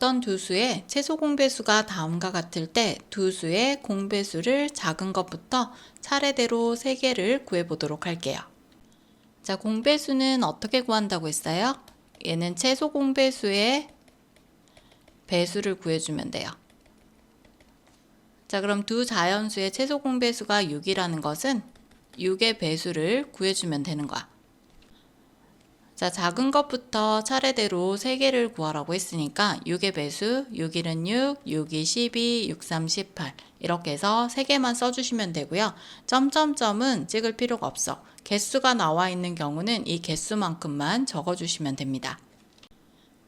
어떤 두 수의 최소 공배수가 다음과 같을 때 두 수의 공배수를 작은 것부터 차례대로 3개를 구해보도록 할게요. 자, 공배수는 어떻게 구한다고 했어요? 얘는 최소 공배수의 배수를 구해주면 돼요. 자, 그럼 두 자연수의 최소 공배수가 6이라는 것은 6의 배수를 구해주면 되는 거야. 자, 작은 것부터 차례대로 3개를 구하라고 했으니까 6의 배수, 6일은 6, 6이 12, 6, 3, 18 이렇게 해서 3개만 써주시면 되고요. 점점점은 찍을 필요가 없어. 개수가 나와 있는 경우는 이 개수만큼만 적어주시면 됩니다.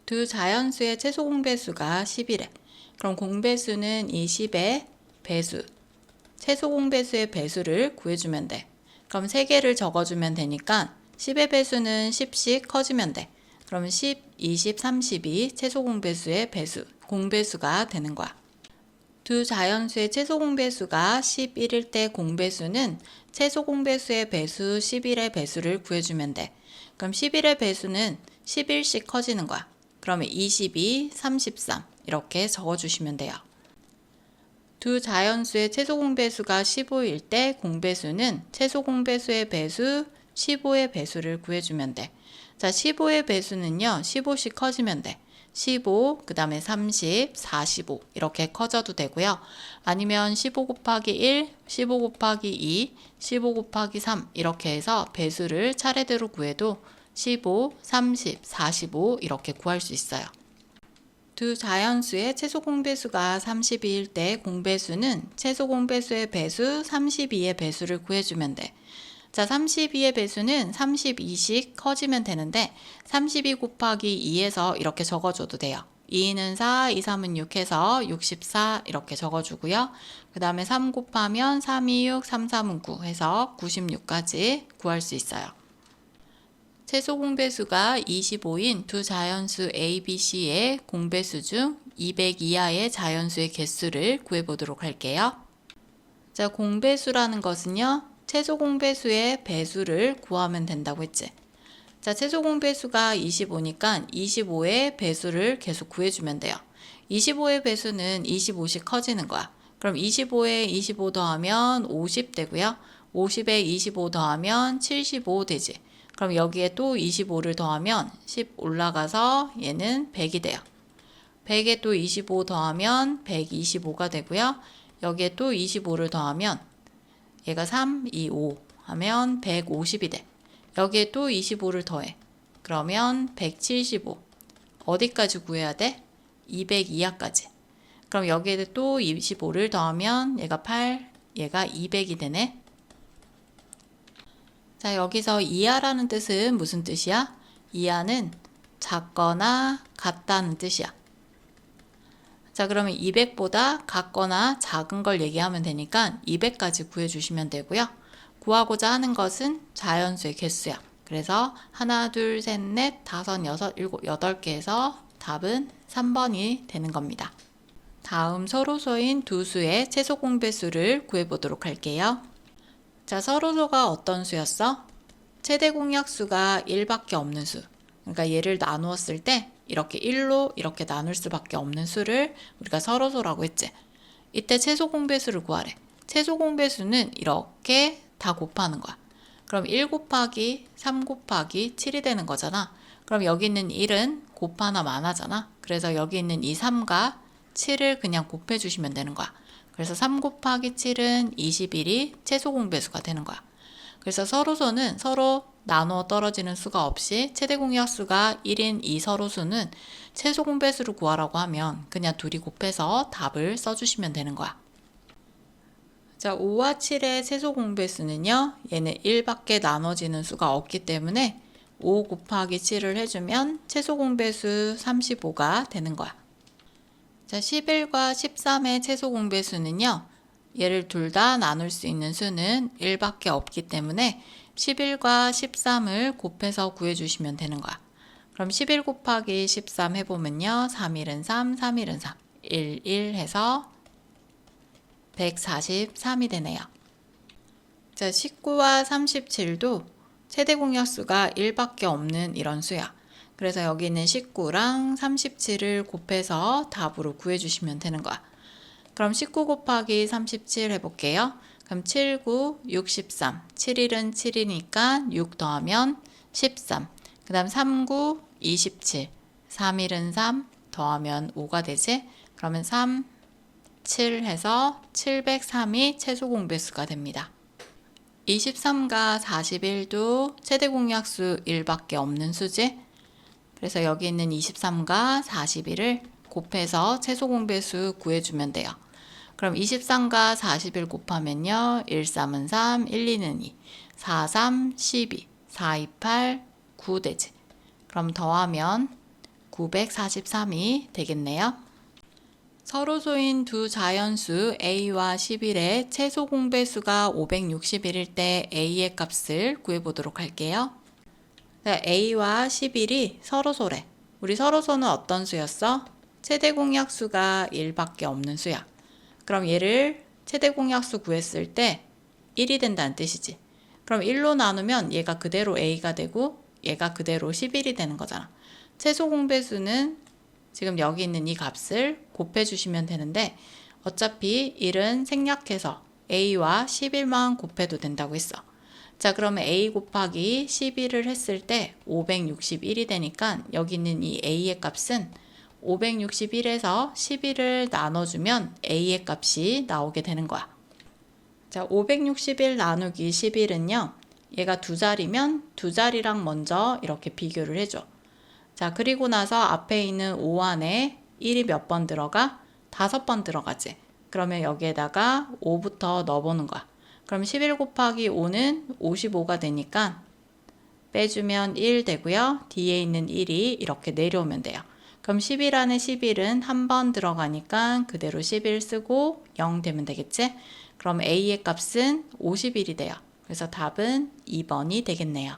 두 자연수의 최소 공배수가 10이래. 그럼 공배수는 이 10의 배수, 최소 공배수의 배수를 구해주면 돼. 그럼 3개를 적어주면 되니까 10의 배수는 10씩 커지면 돼. 그럼 10, 20, 30이 최소 공배수의 배수, 공배수가 되는 거야. 두 자연수의 최소 공배수가 11일 때 공배수는 최소 공배수의 배수 11의 배수를 구해주면 돼. 그럼 11의 배수는 11씩 커지는 거야. 그러면 22, 33 이렇게 적어주시면 돼요. 두 자연수의 최소 공배수가 15일 때 공배수는 최소 공배수의 배수 15의 배수를 구해주면 돼. 자, 15의 배수는요, 15씩 커지면 돼. 15, 그 다음에 30, 45 이렇게 커져도 되고요. 아니면 15 곱하기 1, 15 곱하기 2, 15 곱하기 3 이렇게 해서 배수를 차례대로 구해도 15, 30, 45 이렇게 구할 수 있어요. 두 자연수의 최소 공배수가 32일 때 공배수는 최소 공배수의 배수 32의 배수를 구해주면 돼. 자, 32의 배수는 32씩 커지면 되는데 32 곱하기 2에서 이렇게 적어줘도 돼요. 2는 4, 2, 3은 6 해서 64 이렇게 적어주고요. 그 다음에 3 곱하면 3, 2, 6, 3, 3은 9 해서 96까지 구할 수 있어요. 최소 공배수가 25인 두 자연수 A, B, C의 공배수 중 200 이하의 자연수의 개수를 구해보도록 할게요. 자, 공배수라는 것은요, 최소 공배수의 배수를 구하면 된다고 했지. 자, 최소 공배수가 25니까 25의 배수를 계속 구해주면 돼요. 25의 배수는 25씩 커지는 거야. 그럼 25에 25 더하면 50 되고요. 50에 25 더하면 75 되지. 그럼 여기에 또 25를 더하면 10 올라가서 얘는 100이 돼요. 100에 또 25 더하면 125가 되고요. 여기에 또 25를 더하면 얘가 3, 2, 5 하면 150이 돼. 여기에 또 25를 더해. 그러면 175. 어디까지 구해야 돼? 200 이하까지. 그럼 여기에 또 25를 더하면 얘가 8, 얘가 200이 되네. 자, 여기서 이하라는 뜻은 무슨 뜻이야? 이하는 작거나 같다는 뜻이야. 자, 그러면 200보다 같거나 작은 걸 얘기하면 되니까 200까지 구해주시면 되고요. 구하고자 하는 것은 자연수의 개수야. 그래서 하나, 둘, 셋, 넷, 다섯, 여섯, 일곱, 8개에서 답은 3번이 되는 겁니다. 다음 서로소인 두 수의 최소 공배수를 구해보도록 할게요. 자, 서로소가 어떤 수였어? 최대 공약수가 1밖에 없는 수. 그러니까 얘를 나누었을 때 이렇게 1로 이렇게 나눌 수밖에 없는 수를 우리가 서로소라고 했지. 이때 최소 공배수를 구하래. 최소 공배수는 이렇게 다 곱하는 거야. 그럼 1 곱하기 3 곱하기 7이 되는 거잖아. 그럼 여기 있는 1은 곱 하나만 하잖아. 그래서 여기 있는 이 3과 7을 그냥 곱해주시면 되는 거야. 그래서 3 곱하기 7은 21이 최소 공배수가 되는 거야. 그래서 서로소는 서로 나누어 떨어지는 수가 없이 최대 공약수가 1인 이 서로수는 최소 공배수를 구하라고 하면 그냥 둘이 곱해서 답을 써주시면 되는 거야. 자, 5와 7의 최소 공배수는요, 얘는 1밖에 나눠지는 수가 없기 때문에 5 곱하기 7을 해주면 최소 공배수 35가 되는 거야. 자, 11과 13의 최소 공배수는요, 얘를 둘 다 나눌 수 있는 수는 1밖에 없기 때문에 11과 13을 곱해서 구해주시면 되는 거야. 그럼 11 곱하기 13 해보면요, 3일은 3, 3일은 3, 1, 1 해서 143이 되네요. 자, 19와 37도 최대 공약수가 1밖에 없는 이런 수야. 그래서 여기 있는 19랑 37을 곱해서 답으로 구해주시면 되는 거야. 그럼 19 곱하기 37 해볼게요. 그럼 7, 9, 63. 7일은 7이니까 6 더하면 13. 그 다음 3, 9, 27. 3일은 3 더하면 5가 되지? 그러면 3, 7 해서 703이 최소 공배수가 됩니다. 23과 41도 최대 공약수 1밖에 없는 수지? 그래서 여기 있는 23과 41을 곱해서 최소 공배수 구해주면 돼요. 그럼 23과 41 곱하면요. 1, 3은 3, 1, 2는 2, 4, 3, 12, 4, 2, 8, 9 되지. 그럼 더하면 943이 되겠네요. 서로소인 두 자연수 a와 11의 최소 공배수가 561일 때 a의 값을 구해보도록 할게요. a와 11이 서로소래. 우리 서로소는 어떤 수였어? 최대 공약수가 1밖에 없는 수야. 그럼 얘를 최대 공약수 구했을 때 1이 된다는 뜻이지. 그럼 1로 나누면 얘가 그대로 a가 되고 얘가 그대로 11이 되는 거잖아. 최소 공배수는 지금 여기 있는 이 값을 곱해주시면 되는데 어차피 1은 생략해서 a와 11만 곱해도 된다고 했어. 자, 그러면 a 곱하기 11을 했을 때 561이 되니까 여기 있는 이 a의 값은 561에서 11을 나눠주면 a의 값이 나오게 되는 거야. 자, 561 나누기 11은요. 얘가 두 자리면 두 자리랑 먼저 이렇게 비교를 해줘. 자, 그리고 나서 앞에 있는 5 안에 1이 몇 번 들어가? 5번 들어가지. 그러면 여기에다가 5부터 넣어보는 거야. 그럼 11 곱하기 5는 55가 되니까 빼주면 1 되고요. 뒤에 있는 1이 이렇게 내려오면 돼요. 그럼 11 안에 11은 한 번 들어가니까 그대로 11 쓰고 0 되면 되겠지? 그럼 a의 값은 51이 돼요. 그래서 답은 2번이 되겠네요.